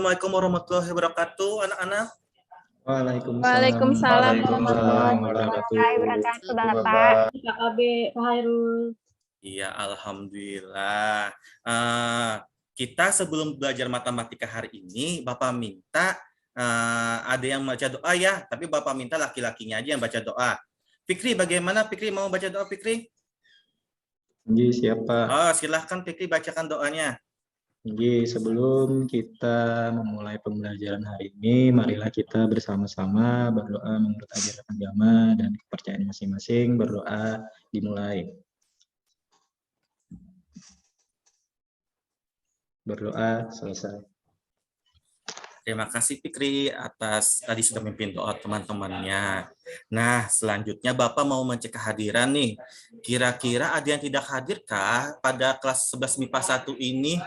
Assalamualaikum warahmatullahi wabarakatuh, anak-anak. Waalaikumsalam Waalaikumsalam warahmatullahi wabarakatuh, wabarakatuh. Bapak. KB Pak Hairul. Iya, alhamdulillah. Kita sebelum belajar matematika hari ini, Bapak minta ada yang baca doa ya, tapi Bapak minta laki-lakinya aja yang baca doa. Fikri, bagaimana Fikri mau baca doa Fikri? Siapa? Oh, silahkan Fikri bacakan doanya. Sebelum kita memulai pembelajaran hari ini, marilah kita bersama-sama berdoa menurut ajaran agama dan kepercayaan masing-masing. Berdoa dimulai. Berdoa selesai. Terima kasih Fikri atas tadi sudah memimpin doa teman-temannya. Nah, selanjutnya Bapak mau mengecek kehadiran nih. Kira-kira ada yang tidak hadirkah pada kelas 11 MIPA 1 ini?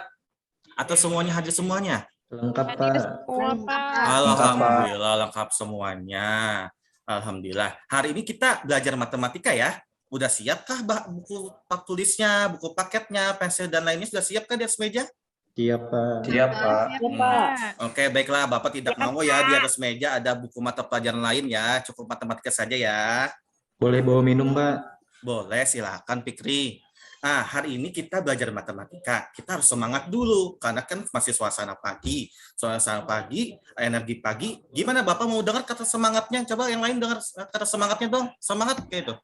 Atau semuanya hadir semuanya? Lengkap, Pak. Alhamdulillah lengkap semuanya. Alhamdulillah. Hari ini kita belajar matematika ya. Udah siapkah buku tulisnya, buku paketnya, pensil dan lainnya sudah siapkah di atas meja? Siap, Pak. Siap, Pak. Oke, baiklah. Bapak tidak mau ya di atas meja ada buku mata pelajaran lain ya. Cukup matematika saja ya. Boleh bawa minum, Pak? Boleh, silakan Fikri. Hari ini kita belajar matematika. Kita harus semangat dulu, karena kan masih suasana pagi. Suasana pagi, energi pagi. Gimana Bapak mau dengar kata semangatnya? Coba yang lain dengar kata semangatnya dong. Semangat kayak itu.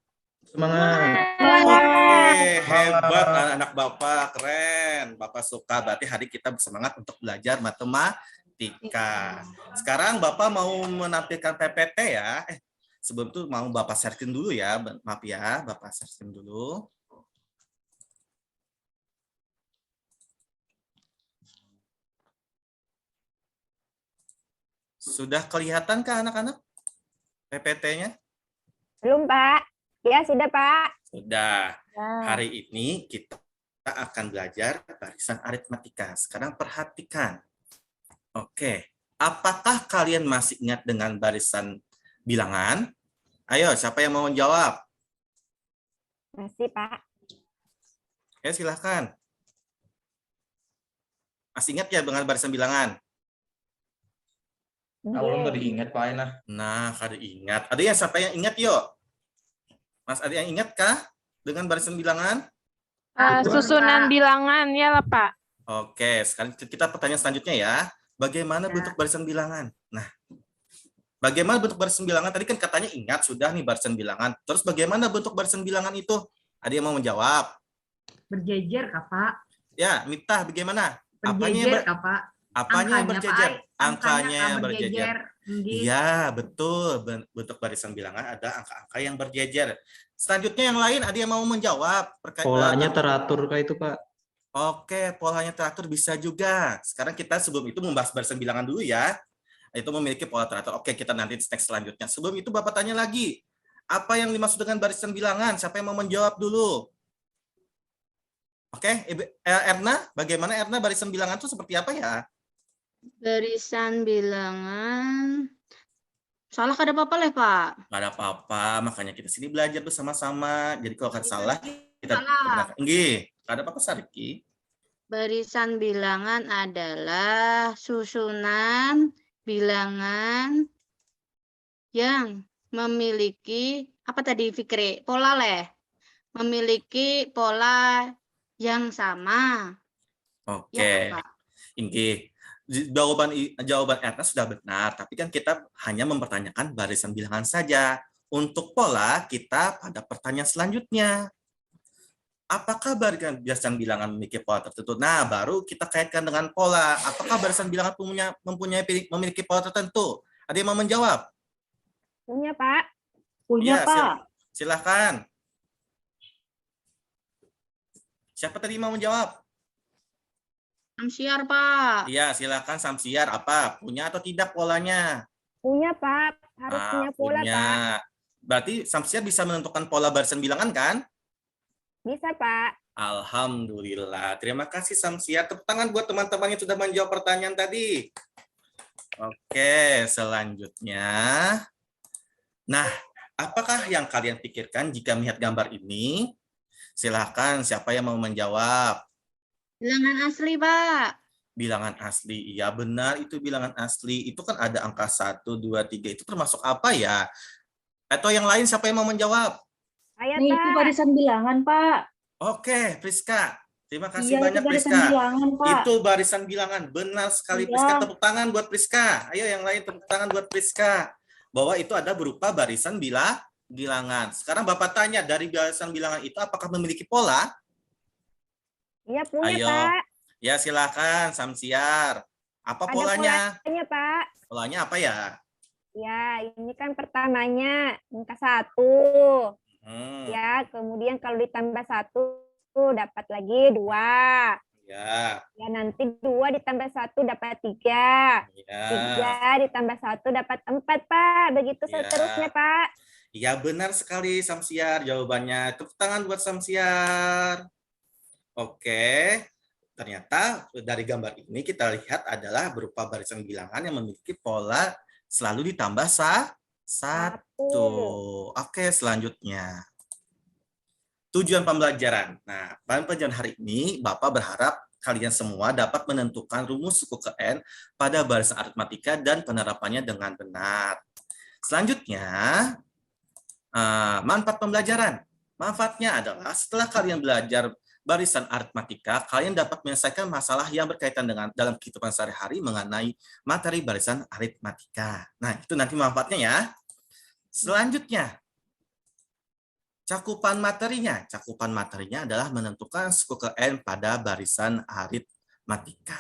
Semangat. Oke, hebat anak-anak Bapak, keren. Bapak suka, berarti hari kita bersemangat untuk belajar matematika. Sekarang Bapak mau menampilkan PPT ya. Sebelum itu mau Bapak sharein dulu ya. Maaf ya, Bapak sharein dulu. Sudah kelihatan kah anak-anak PPT-nya? Belum, Pak. Ya, sudah, Pak. Sudah. Hari ini kita akan belajar barisan aritmatika. Sekarang perhatikan. Oke. Apakah kalian masih ingat dengan barisan bilangan? Ayo, siapa yang mau menjawab? Masih, Pak. Ya, silahkan. Masih ingat ya dengan barisan bilangan? Belum tadi ingat Pak Ena. Nah, kada ingat. Ada yang siapa yang ingat yuk? Mas, ada yang ingat kah dengan barisan bilangan? Susunan bilangan ya lah Pak. Oke, sekarang kita pertanyaan selanjutnya ya. Bagaimana bentuk barisan bilangan? Nah, bagaimana bentuk barisan bilangan? Tadi kan katanya ingat sudah nih barisan bilangan. Terus bagaimana bentuk barisan bilangan itu? Ada yang mau menjawab? Berjejer, Kak, Pak. Ya, Miftah, bagaimana? Berjejer, Kak, Pak. Apanya yang berjejer? Angkanya yang berjejer. berjejer. Iya, betul. Bentuk barisan bilangan ada angka-angka yang berjejer. Selanjutnya yang lain ada yang mau menjawab? Polanya teratur kah itu, Pak? Oke, polanya teratur bisa juga. Sekarang kita sebelum itu membahas barisan bilangan dulu ya. Itu memiliki pola teratur. Oke, kita nanti next selanjutnya. Sebelum itu Bapak tanya lagi. Apa yang dimaksud dengan barisan bilangan? Siapa yang mau menjawab dulu? Oke, Erna, bagaimana Erna barisan bilangan itu seperti apa ya? Barisan bilangan. Salah kada apa-apa lah, Pak. Nggak ada apa-apa, makanya kita sini belajar bersama-sama. Jadi kalau ada salah, kita Salah. Nggih, nggak ada apa-apa Sariki. Barisan bilangan adalah susunan bilangan yang memiliki apa tadi Fikri? Pola leh. Memiliki pola yang sama. Oke. Ya, Pak. Inggih. Jawaban Erna sudah benar, tapi kan kita hanya mempertanyakan barisan bilangan saja. Untuk pola, kita pada pertanyaan selanjutnya. Apakah barisan bilangan memiliki pola tertentu? Nah, baru kita kaitkan dengan pola. Apakah barisan bilangan memiliki pola tertentu? Ada yang mau menjawab? Punya, Pak. Punya, Ya, Pak. Silahkan. Siapa tadi mau menjawab? Samsiar, Pak. Iya, silakan Samsiar. Apa? Punya atau tidak polanya? Punya, Pak. Harus punya pola, Punya. Pak. Berarti Samsiar bisa menentukan pola barisan bilangan kan? Bisa, Pak. Alhamdulillah. Terima kasih Samsiar. Tepuk tangan buat teman-teman yang sudah menjawab pertanyaan tadi. Oke, selanjutnya. Nah, apakah yang kalian pikirkan jika melihat gambar ini? Silahkan, siapa yang mau menjawab? Bilangan asli, Pak. Bilangan asli. Iya benar, itu bilangan asli. Itu kan ada angka 1, 2, 3. Itu termasuk apa ya? Atau yang lain siapa yang mau menjawab? Saya, Nih, itu Pak. barisan bilangan, Pak. Oke, Priska. Terima kasih Iya, banyak itu barisan Priska. bilangan, Pak. Itu barisan bilangan. Benar sekali Iya. Priska. Tepuk tangan buat Priska. Ayo yang lain tepuk tangan buat Priska. Bahwa itu ada berupa barisan bilangan. Sekarang Bapak tanya, dari barisan bilangan itu apakah memiliki pola? Iya, punya, Ayo. Pak. Ya silakan Samsiar. Apa Ada polanya? polanya, Pak. Polanya apa ya? Ya, ini kan pertamanya angka 1. Hmm, Ya, kemudian kalau ditambah 1 dapat lagi 2. ya, Ya, nanti 2 ditambah 1 dapat 3. ya. 3 ditambah 1 dapat 4, Pak. Begitu Ya. seterusnya, Pak. Ya benar sekali Samsiar jawabannya. Tepuk tangan buat Samsiar. Oke. Ternyata dari gambar ini kita lihat adalah berupa barisan bilangan yang memiliki pola selalu ditambah 1. Oke, selanjutnya. Tujuan pembelajaran. Nah, pada pembelajaran hari ini, Bapak berharap kalian semua dapat menentukan rumus suku ke N pada barisan aritmatika dan penerapannya dengan benar. Selanjutnya, manfaat pembelajaran. Manfaatnya adalah setelah kalian belajar barisan aritmatika, kalian dapat menyelesaikan masalah yang berkaitan dengan dalam kehidupan sehari-hari mengenai materi barisan aritmatika. Nah, itu nanti manfaatnya ya. Selanjutnya, cakupan materinya. Cakupan materinya adalah menentukan suku ke N pada barisan aritmatika.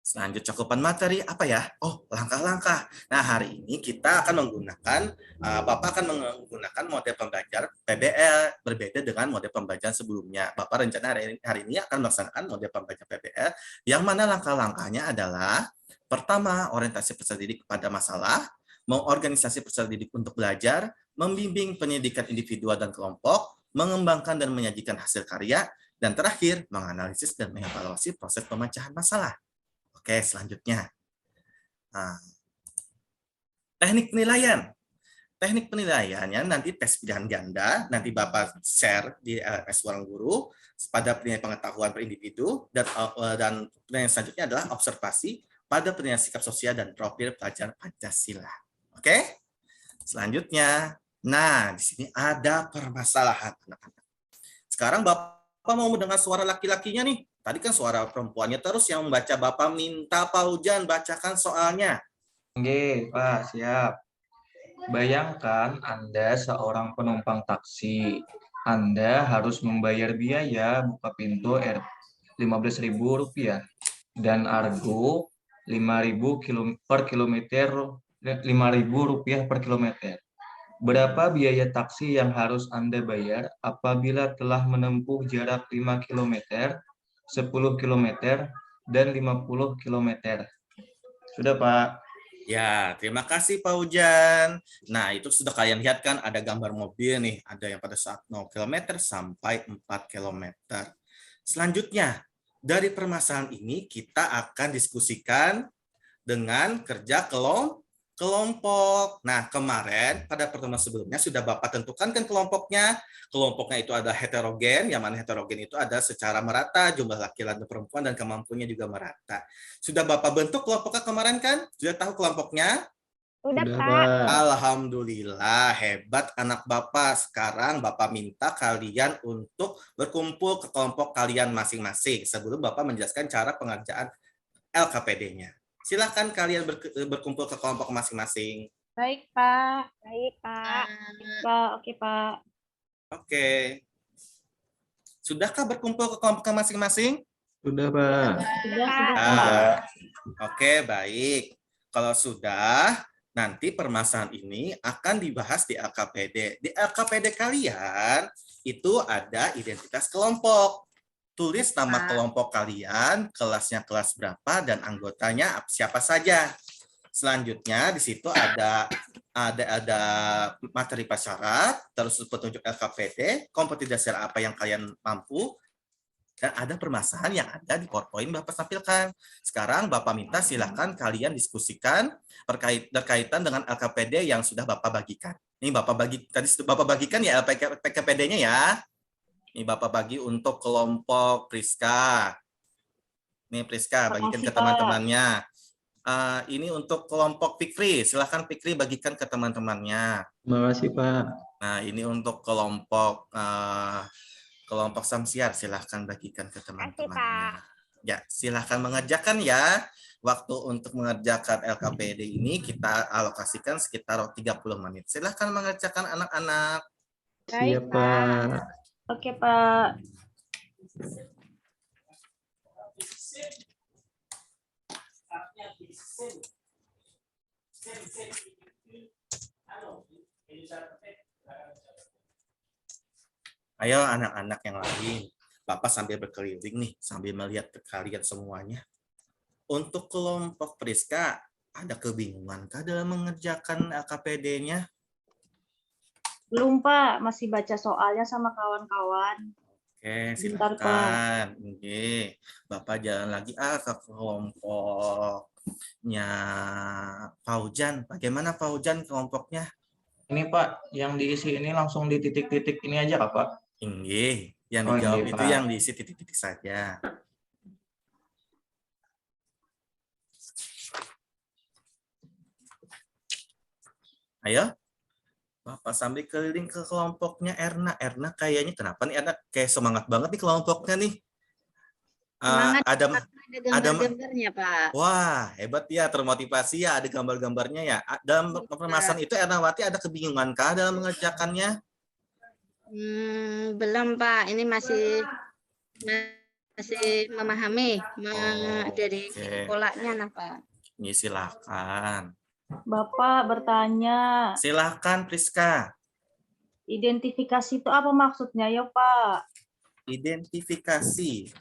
Selanjut cakupan materi apa ya? Oh, langkah-langkah. Nah, hari ini kita akan menggunakan, Bapak akan menggunakan model pembelajaran PBL berbeda dengan model pembelajaran sebelumnya. Bapak rencana hari ini akan melaksanakan model pembelajaran PBL yang mana langkah-langkahnya adalah pertama, orientasi peserta didik kepada masalah, mengorganisasi peserta didik untuk belajar, membimbing pendidikan individual dan kelompok, mengembangkan dan menyajikan hasil karya, dan terakhir, menganalisis dan mengevaluasi proses pemecahan masalah. Oke, selanjutnya. Nah, teknik penilaian. Teknik penilaiannya nanti tes pilihan ganda, nanti Bapak share di LMS Ruang Guru pada penilaian pengetahuan per individu, dan penilaian selanjutnya adalah observasi pada penilaian sikap sosial dan profil pelajar Pancasila. Oke? Selanjutnya, nah di sini ada permasalahan anak-anak. Sekarang Bapak mau mendengar suara laki-lakinya nih. Tadi kan suara perempuannya terus yang membaca. Bapak minta Pak Ujan bacakan soalnya. Oke, Pak, siap. Bayangkan Anda seorang penumpang taksi. Anda harus membayar biaya buka pintu Rp15.000 dan argo Rp5.000 per kilometer, Rp5.000 per kilometer. Berapa biaya taksi yang harus Anda bayar apabila telah menempuh jarak 5 km, 10 km, dan 50 km? Sudah, Pak. Ya, terima kasih Pak Ujan. Nah, itu sudah kalian lihat kan ada gambar mobil nih. Ada yang pada saat 0 km sampai 4 km. Selanjutnya, dari permasalahan ini kita akan diskusikan dengan kerja kelompok. Nah, kemarin pada pertemuan sebelumnya sudah Bapak tentukan kan kelompoknya. Kelompoknya itu ada heterogen, yang mana heterogen itu ada secara merata, jumlah laki-laki dan perempuan dan kemampuannya juga merata. Sudah Bapak bentuk kelompoknya kemarin kan? Sudah tahu kelompoknya? Udah, Udah, Pak. Pak. Alhamdulillah, hebat anak Bapak. Sekarang Bapak minta kalian untuk berkumpul ke kelompok kalian masing-masing sebelum Bapak menjelaskan cara pengerjaan LKPD-nya. Silakan kalian berkumpul ke kelompok masing-masing. Baik, Pak. Baik, Pak. Pak, oke, Pak. Oke. Sudahkah berkumpul ke kelompok masing-masing? Sudah, Pak. Sudah, Oke, baik. Kalau sudah, nanti permasalahan ini akan dibahas di LKPD. Di LKPD kalian itu ada identitas kelompok. Tulis nama kelompok kalian, kelasnya kelas berapa, dan anggotanya siapa saja. Selanjutnya di situ ada materi prasyarat, terus petunjuk LKPD, kompetensi dasar apa yang kalian mampu, dan ada permasalahan yang ada di PowerPoint Bapak tampilkan. Sekarang Bapak minta silakan kalian diskusikan berkaitan dengan LKPD yang sudah Bapak bagikan. Ini Bapak bagi tadi Bapak bagikan ya LKPD-nya ya. Ini Bapak bagi untuk kelompok Priska. Nih Priska, bagikan ke Makasih, Pak. teman-temannya. Ini untuk kelompok Fikri, silahkan Fikri bagikan ke teman-temannya. Terima kasih, Pak. Nah, ini untuk kelompok Samsiar, silahkan bagikan ke teman-temannya. Ya, silahkan mengerjakan ya. Waktu untuk mengerjakan LKPD ini kita alokasikan sekitar 30 menit. Silahkan mengerjakan anak-anak. Siap, Pak. Oke, Pak. Ayo anak-anak yang lain. Bapak sambil berkeliling nih, sambil melihat ke kalian semuanya. Untuk kelompok Priska, ada kebingungan kah dalam mengerjakan LKPD-nya? Belum, Pak. Masih baca soalnya sama kawan-kawan. Oke, Bentar, silakan. Oke, Bapak jalan lagi ke kelompoknya Faujan. Bagaimana Faujan kelompoknya? Ini Pak, yang diisi ini langsung di titik-titik ini aja Kak, Pak? Inggih, yang Oh, dijawab inggih, itu Pak. yang diisi titik-titik saja. Ayo, Bapak sambil keliling ke kelompoknya Erna. Erna kayaknya kenapa nih Erna kayak semangat banget nih kelompoknya nih. Semangat, Ada gambar-gambarnya, Pak. wah, hebat ya, termotivasi ya, ada gambar-gambarnya ya. Dalam permasalahan itu Ernawati ada kebingungan kah dalam mengerjakannya? Belum, Pak. Ini masih memahami dari Oke. polanya, nah, Pak. Ini silakan. Bapak bertanya, Silakan Priska. identifikasi itu apa maksudnya ya, Pak? Identifikasi.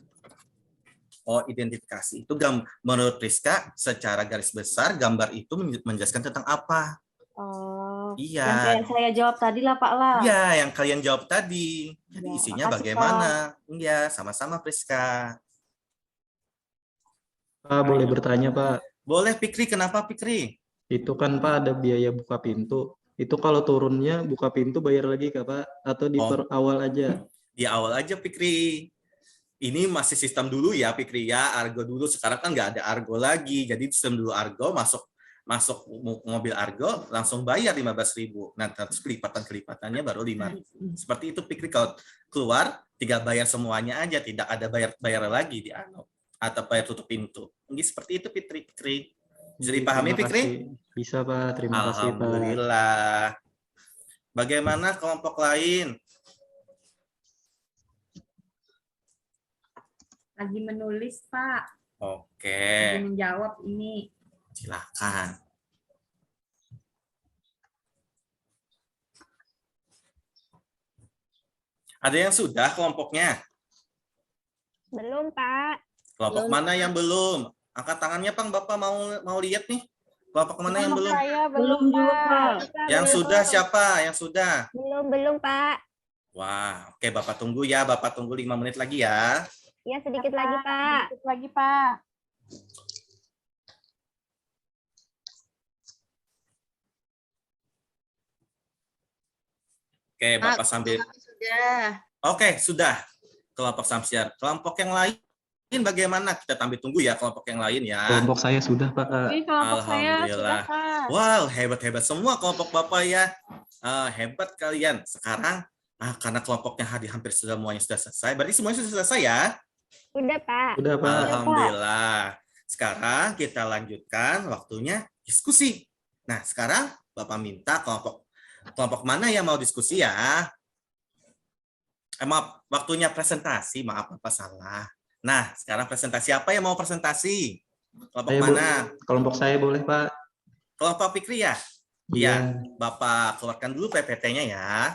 Oh, identifikasi itu menurut Priska secara garis besar gambar itu menjelaskan tentang apa? Oh, Iya. yang kayak saya jawab tadi lah, Pak lah. Iya, yang kalian jawab tadi. Jadi Ya, isinya makasih, bagaimana? Iya, sama-sama Priska. Pak, boleh bertanya, Pak? Boleh Fikri, kenapa Fikri? Itu kan, Pak, ada biaya buka pintu. Itu kalau turunnya buka pintu bayar lagi, Kak, Pak? Atau di awal aja? Di awal aja Fikri. Ini masih sistem dulu ya Fikri ya, Argo dulu. Sekarang kan nggak ada Argo lagi. Jadi sistem dulu Argo, masuk mobil Argo langsung bayar 15.000. Nah, terus kelipatan-kelipatannya baru 5.000. Seperti itu Fikri, kalau keluar tinggal bayar semuanya aja, tidak ada bayar lagi di Argo atau bayar tutup pintu. Ini seperti itu Fikri. Bisa dipahami Fikri? Bisa, Pak. Terima kasih, Pak. Alhamdulillah. Bagaimana kelompok lain? Lagi menulis, Pak. Oke. Lagi menjawab ini. Silakan. Ada yang sudah kelompoknya? Belum, Pak. Kelompok mana yang belum? Angkat tangannya, Pang. Bapak mau lihat nih. Kelompok mana yang belum? Saya Belum juga, Pak. Yang sudah siapa? Yang sudah? Belum, Pak. Wah, oke. Bapak tunggu ya. Bapak tunggu 5 menit lagi ya. Ya, sedikit lagi, Pak. Sedikit lagi, Pak. Oke, Bapak sambil. Sudah. Oke, sudah. Kelompok Samsiar. Kelompok yang lain bagaimana? Kita sambil tunggu ya kelompok yang lain ya. Kelompok saya sudah, Pak. Kelompok saya sudah, Alhamdulillah. Pak. Wow, hebat-hebat semua kelompok Bapak ya. Hebat kalian. Sekarang, karena kelompoknya hampir semuanya sudah selesai, berarti semuanya sudah selesai ya? Udah, Pak. Udah, Pak. Alhamdulillah. Sekarang kita lanjutkan waktunya diskusi. Nah, sekarang Bapak minta kelompok mana yang mau diskusi ya? Maaf, waktunya presentasi. Maaf, Bapak salah. Nah, sekarang presentasi apa yang mau presentasi? Kelompok mana? Kelompok saya boleh, Pak. Kelompok Fikri ya? Iya. Bapak keluarkan dulu PPT-nya ya.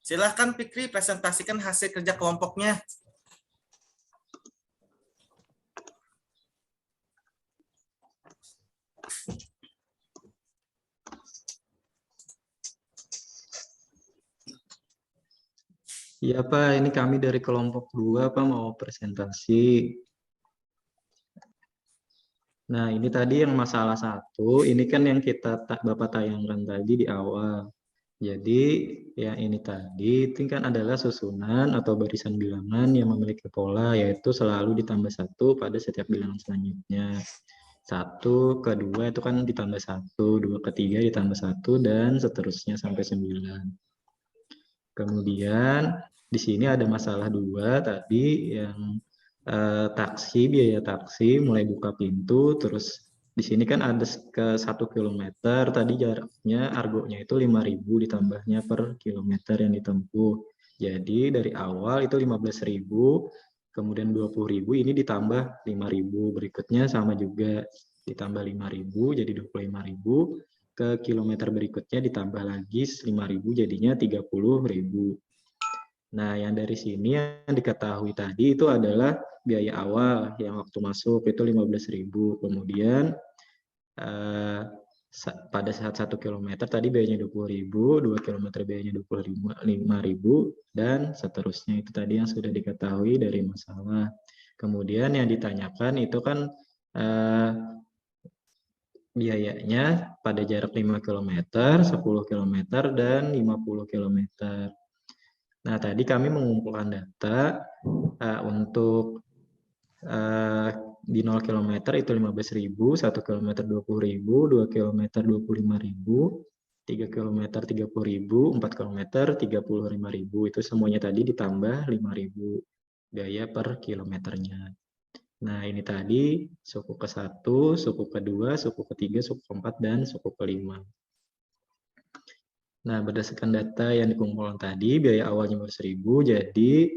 Silahkan Fikri presentasikan hasil kerja kelompoknya. Iya, Pak. Ini kami dari kelompok 2, Pak, mau presentasi. Nah, ini tadi yang masalah 1, ini kan yang Bapak tayangkan tadi di awal. Jadi yang ini tadi itu kan adalah susunan atau barisan bilangan yang memiliki pola, yaitu selalu ditambah 1 pada setiap bilangan selanjutnya. 1 ke 2 itu kan ditambah 1, 2 ke 3 ditambah 1, dan seterusnya sampai 9. Kemudian di sini ada masalah 2 tadi yang taksi, biaya taksi mulai buka pintu, terus di sini kan ada ke 1 kilometer, tadi jaraknya argonya itu 5.000 ditambahnya per kilometer yang ditempuh. Jadi dari awal itu 15.000, kemudian 20.000, ini ditambah 5.000, berikutnya sama juga ditambah 5.000 jadi 25.000, ke kilometer berikutnya ditambah lagi 5.000 jadinya 30.000. Nah, yang dari sini yang diketahui tadi itu adalah biaya awal yang waktu masuk itu 15.000. Kemudian pada saat 1 kilometer tadi biayanya 20.000, 2 kilometer biayanya 25.000, dan seterusnya. Itu tadi yang sudah diketahui dari masalah. Kemudian yang ditanyakan itu kan biayanya pada jarak 5 km, 10 km, dan 50 km. Nah, tadi kami mengumpulkan data untuk di 0 km itu 15.000, 1 km 20.000, 2 km 25.000, 3 km 30.000, 4 km 35.000. Itu semuanya tadi ditambah 5.000 biaya per kilometernya. Nah, ini tadi suku ke-1, suku ke-2, suku ke-3, suku ke-4, dan suku ke-5. Nah, berdasarkan data yang dikumpulkan tadi, biaya awalnya 15.000, jadi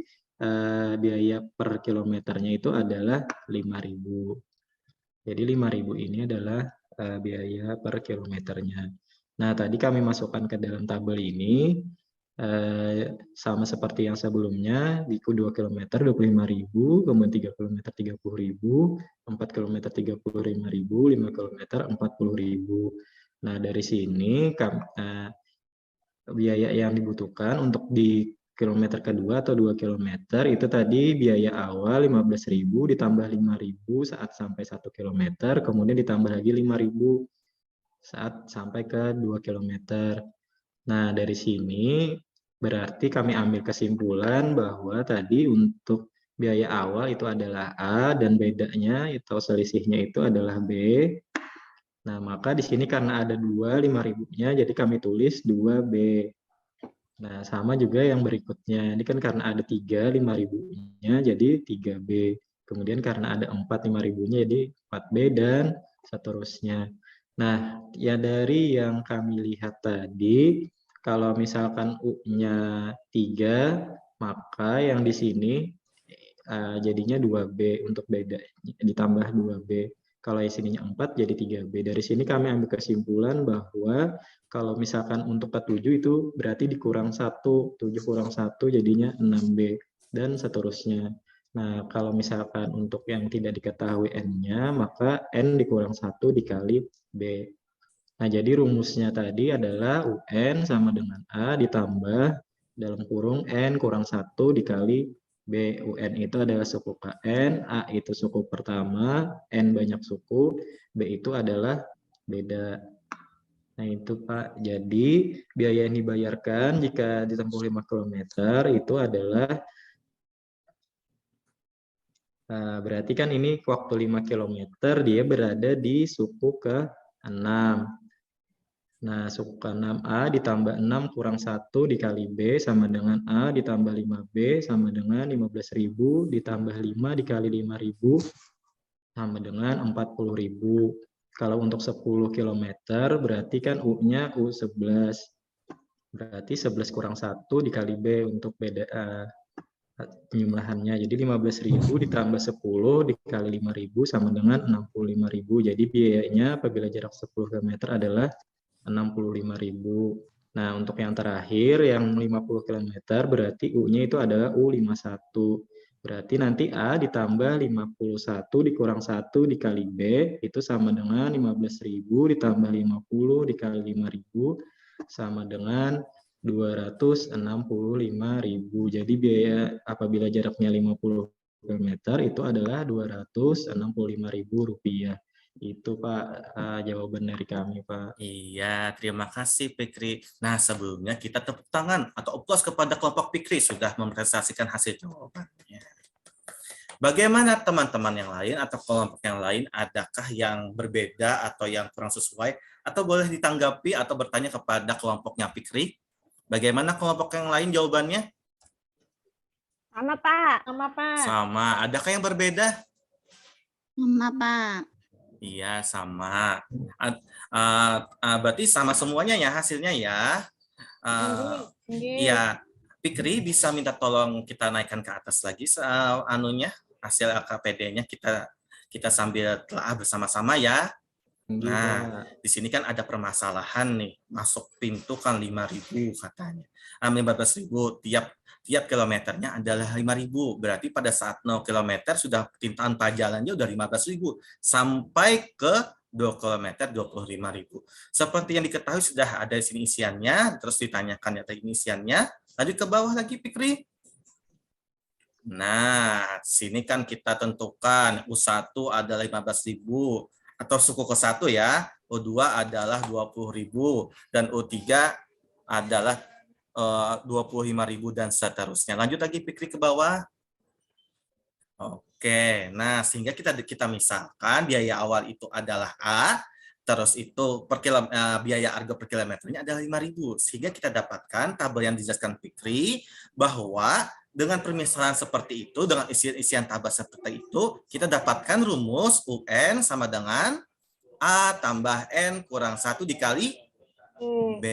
biaya per kilometernya itu adalah 5.000. Jadi 5.000 ini adalah biaya per kilometernya. Nah, tadi kami masukkan ke dalam tabel ini, sama seperti yang sebelumnya, di 2 km 25.000, kemudian 3 km 30.000, 4 km 35.000, 5 km 40.000. Nah, dari sini biaya yang dibutuhkan untuk di kilometer kedua atau 2 km itu tadi biaya awal 15.000 ditambah 5.000 saat sampai 1 km, kemudian ditambah lagi 5.000 saat sampai ke 2 km. Nah, dari sini berarti kami ambil kesimpulan bahwa tadi untuk biaya awal itu adalah A dan bedanya atau selisihnya itu adalah B. Nah, maka di sini karena ada 2 5.000-nya, jadi kami tulis 2B. Nah, sama juga yang berikutnya. Ini kan karena ada 3 5.000-nya, jadi 3B. Kemudian karena ada 4 5.000-nya, jadi 4B, dan seterusnya. Nah, ya dari yang kami lihat tadi, kalau misalkan U-nya 3, maka yang di sini jadinya 2B untuk beda, ditambah 2B. Kalau isinya 4 jadi 3B. Dari sini kami ambil kesimpulan bahwa kalau misalkan untuk ke-7 itu berarti dikurang 1, 7 kurang 1 jadinya 6B, dan seterusnya. Nah, kalau misalkan untuk yang tidak diketahui N-nya, maka N dikurang 1 dikali B. Nah, jadi rumusnya tadi adalah UN sama dengan A ditambah dalam kurung N kurang 1 dikali B. UN itu adalah suku KN, A itu suku pertama, N banyak suku, B itu adalah beda. Nah, itu Pak. Jadi biaya yang dibayarkan jika ditempuh 5 km itu adalah berarti kan ini waktu 5 km dia berada di suku ke-6. Nah, suku ke-6A ditambah 6 kurang 1 dikali B sama dengan A ditambah 5B sama dengan 15.000 ditambah 5 dikali 5.000 sama dengan 40.000. Kalau untuk 10 km berarti kan U-nya U11. Berarti 11 kurang 1 dikali B untuk beda penjumlahannya. Jadi 15.000 ditambah 10 dikali 5.000 sama dengan 65.000. Jadi biayanya apabila jarak 10 km adalah 65.000. Nah, untuk yang terakhir yang 50 km berarti U-nya itu adalah U51. Berarti nanti A ditambah 51 dikurang 1 dikali B itu sama dengan 15.000 ditambah 50 dikali 5.000 sama dengan 265.000. Jadi biaya apabila jaraknya 50 km itu adalah Rp265.000. Itu Pak jawaban dari kami Pak. Iya, terima kasih Fikri. Nah, sebelumnya kita tepuk tangan atau aplaus kepada kelompok Fikri sudah mempresentasikan hasil jawabannya. Bagaimana teman-teman yang lain atau kelompok yang lain, adakah yang berbeda atau yang kurang sesuai? Atau boleh ditanggapi atau bertanya kepada kelompoknya Fikri? Bagaimana kelompok yang lain jawabannya? Sama, Pak. Sama Pak. Sama. Adakah yang berbeda? Sama, Pak. Iya, sama. Berarti sama semuanya ya hasilnya ya. Iya, Fikri bisa minta tolong kita naikkan ke atas lagi anunya, hasil LKPD-nya kita sambil telah bersama-sama ya. Nah, di sini kan ada permasalahan nih, masuk pintu kan 5.000 katanya. 15.000 tiap kilometernya adalah 5.000. Berarti pada saat 0 kilometer sudah tanpa jalannya udah 15.000 sampai ke 2 kilometer 25.000. Seperti yang diketahui sudah ada di sini isiannya, terus ditanyakan ya tadi isiannya. Lanjut ke bawah lagi Fikri. Nah, sini kan kita tentukan U1 adalah 15.000 atau suku ke-1 ya. U2 adalah 20.000 dan U3 adalah 25.000 dan seterusnya. Lanjut lagi Fikri ke bawah. Oke, nah sehingga kita misalkan biaya awal itu adalah A, terus itu biaya argo per kilometernya adalah 5.000. Sehingga kita dapatkan tabel yang dijelaskan Fikri bahwa dengan permisalan seperti itu, dengan isian tabel seperti itu, kita dapatkan rumus UN sama dengan A tambah N kurang 1 dikali B.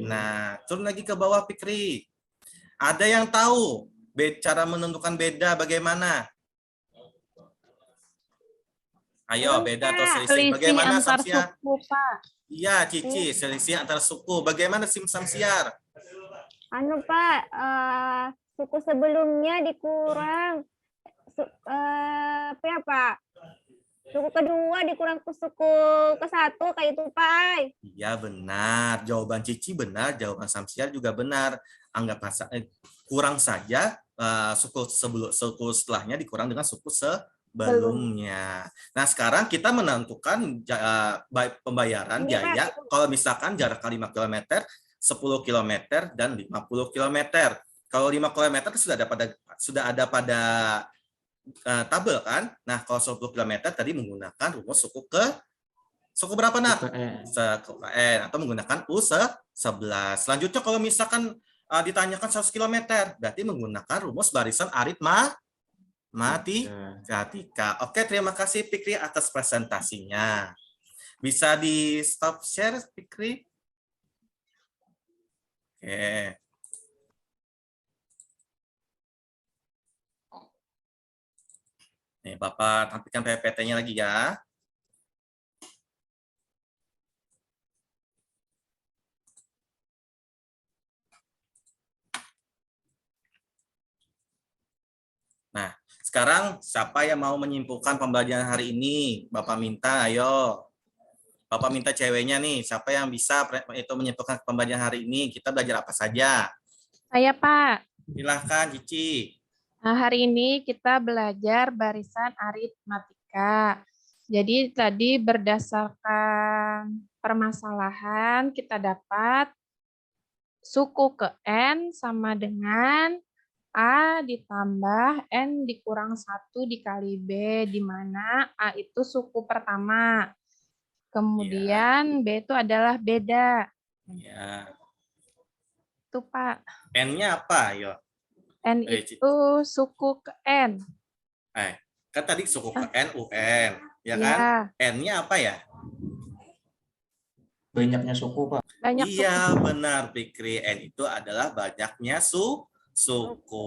Nah, turun lagi ke bawah Fikri. Ada yang tahu cara menentukan beda bagaimana? Ayo, beda atau selisih. Bagaimana Samsiar? Iya, Cici, selisih antar suku. Bagaimana Samsiar? Anu, Pak, suku sebelumnya dikurang apa ya, Pak? Suku kedua dikurang ke suku ke-1 kayak itu, Pak. Iya, benar. Jawaban Cici benar, jawaban Samsiar juga benar. Anggap kurang saja suku setelahnya dikurang dengan suku sebelumnya. Nah, sekarang kita menentukan pembayaran biaya kalau misalkan jarak 5 km, 10 km dan 50 km. Kalau 5 km sudah ada pada tabel kan. Nah, kalau 10 km tadi menggunakan rumus suku berapa nak? Suku N atau menggunakan U11. Selanjutnya kalau misalkan ditanyakan 100 km, berarti menggunakan rumus barisan aritmatika. Oke, terima kasih Fikri atas presentasinya. Bisa di stop share Fikri? Oke. Nih, Bapak tampilkan PPT-nya lagi ya. Nah, sekarang siapa yang mau menyimpulkan pembelajaran hari ini? Bapak minta, ayo. Bapak minta ceweknya nih, siapa yang bisa itu menyimpulkan pembelajaran hari ini? Kita belajar apa saja? Saya, Pak. Silahkan, Cici. Nah, hari ini kita belajar barisan aritmatika. Jadi tadi berdasarkan permasalahan kita dapat suku ke N sama dengan A ditambah N dikurang 1 dikali B, di mana A itu suku pertama. Kemudian B itu adalah beda. Ya. Itu, Pak. N-nya apa, yo? N itu suku ke N. Kan tadi suku ke N, UN. Ya kan? N-nya apa ya? Banyaknya suku, Pak. Iya, benar Fikri. N itu adalah banyaknya suku.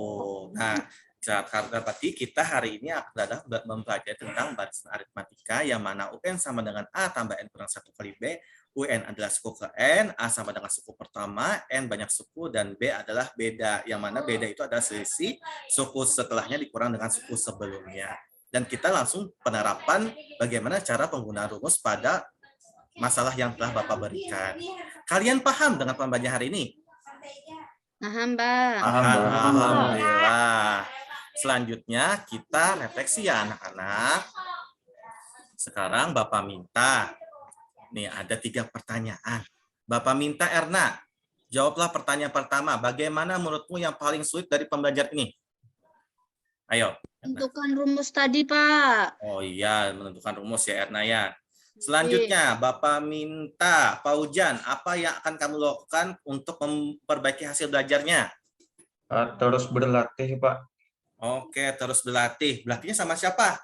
Nah, berarti kita hari ini adalah mempelajari tentang barisan aritmatika yang mana UN sama dengan A tambah N kurang 1 kali B. UN adalah suku ke N, A sama dengan suku pertama, N banyak suku, dan B adalah beda. Yang mana beda itu adalah selisih suku setelahnya dikurang dengan suku sebelumnya. Dan kita langsung penerapan bagaimana cara penggunaan rumus pada masalah yang telah Bapak berikan. Kalian paham dengan pembelajaran hari ini? Paham, Pak. Alhamdulillah. Selanjutnya kita refleksi ya anak-anak. Sekarang Bapak minta, nih ada 3 pertanyaan. Bapak minta Erna, jawablah pertanyaan pertama. Bagaimana menurutmu yang paling sulit dari pembelajaran ini? Ayo. Erna. Tentukan rumus tadi, Pak. Oh iya, menentukan rumus ya Erna ya. Selanjutnya, Bapak minta, Pak Ujan, apa yang akan kamu lakukan untuk memperbaiki hasil belajarnya? Terus berlatih, Pak. Oke, terus berlatih. Berlatihnya sama siapa?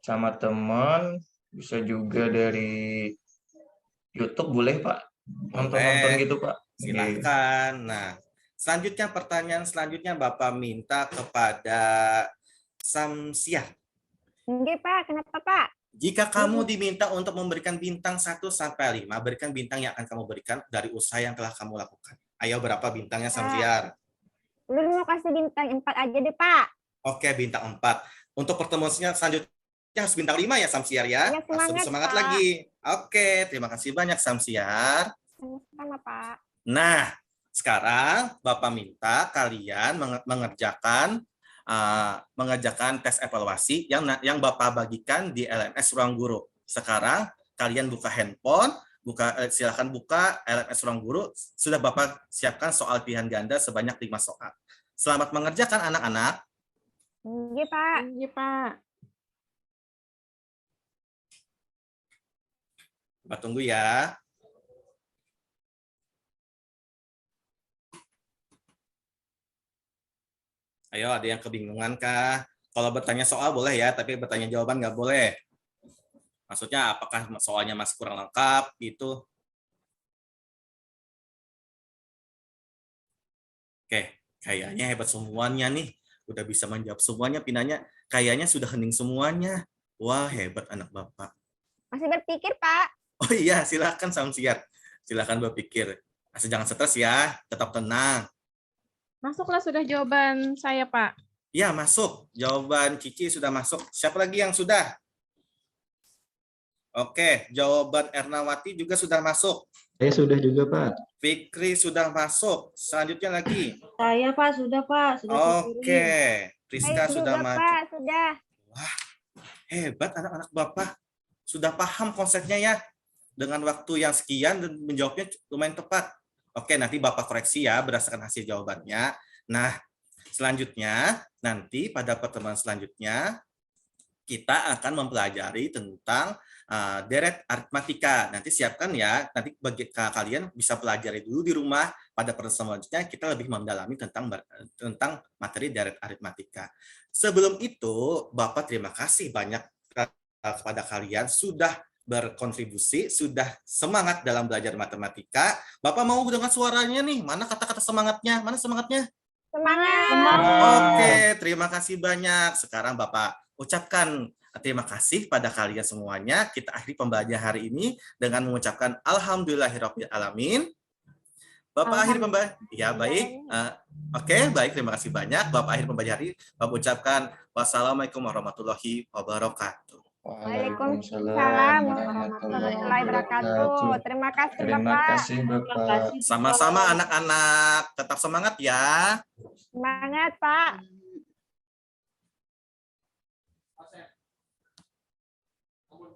Sama teman, bisa juga dari YouTube boleh, Pak. Nonton-nonton gitu, Pak. Silakan. Nah, selanjutnya pertanyaan selanjutnya Bapak minta kepada Samsiah. Nggih, Pak. Kenapa, Pak? Jika kamu diminta untuk memberikan bintang 1 sampai 5, berikan bintang yang akan kamu berikan dari usaha yang telah kamu lakukan. Ayo, berapa bintangnya Samsiar? Lu mau kasih bintang 4 aja deh, Pak. Oke, bintang 4. Untuk pertemuan selanjutnya harus bintang 5 ya Samsiar ya. Ya, semangat, Harus semangat Pak. lagi. Oke, terima kasih banyak Samsiar. Sama, Pak. Nah, sekarang Bapak minta kalian mengerjakan tes evaluasi yang Bapak bagikan di LMS Ruang Guru. Sekarang kalian buka handphone, silakan buka LMS Ruang Guru. Sudah Bapak siapkan soal pilihan ganda sebanyak 5 soal. Selamat mengerjakan anak-anak. Nggih, Pak. Iya, Pak. Bapak tunggu ya. Ayo, ada yang kebingungan kah? Kalau bertanya soal boleh ya, tapi bertanya jawaban nggak boleh. Maksudnya apakah soalnya masih kurang lengkap gitu? Oke, kayaknya hebat semuanya nih. Udah bisa menjawab semuanya, pinanya kayaknya sudah hening semuanya. Wah, hebat anak Bapak. Masih berpikir, Pak. Oh iya, silakan Samsiar. Silakan berpikir. Asal jangan stres ya, tetap tenang. Masuklah sudah jawaban saya, Pak. Ya, masuk. Jawaban Cici sudah masuk. Siapa lagi yang sudah? Oke, jawaban Ernawati juga sudah masuk. Saya sudah juga, Pak. Fikri sudah masuk. Selanjutnya lagi. Saya, Pak, sudah, Pak. Sudah saya Oke, kirim. Priska Saya sudah juga, masuk. Pak. Sudah. Wah, hebat anak-anak Bapak. Sudah paham konsepnya ya. Dengan waktu yang sekian dan menjawabnya lumayan tepat. Oke, nanti Bapak koreksi ya berdasarkan hasil jawabannya. Nah, selanjutnya nanti pada pertemuan selanjutnya kita akan mempelajari tentang deret aritmatika. Nanti siapkan ya, nanti bagi kalian bisa pelajari dulu di rumah. Pada pertemuan selanjutnya kita lebih mendalami tentang materi deret aritmatika. Sebelum itu, Bapak terima kasih banyak kepada kalian sudah berkontribusi, sudah semangat dalam belajar matematika. Bapak mau dengar suaranya nih, mana kata-kata semangatnya? Mana semangatnya? Semangat. Oke, terima kasih banyak. Sekarang Bapak ucapkan terima kasih pada kalian semuanya. Kita akhiri pembelajaran hari ini dengan mengucapkan Alhamdulillahirabbil alamin. Bapak akhir pembelajaran. Ya, baik. Oke, baik. Terima kasih banyak. Bapak akhir pembelajaran hari. Bapak ucapkan wassalamualaikum warahmatullahi wabarakatuh. Waalaikumsalam warahmatullahi wabarakatuh. Terima kasih, Terima Bapak. kasih, Bapak. kasih, Sama-sama anak-anak. Tetap semangat ya. Semangat, Pak.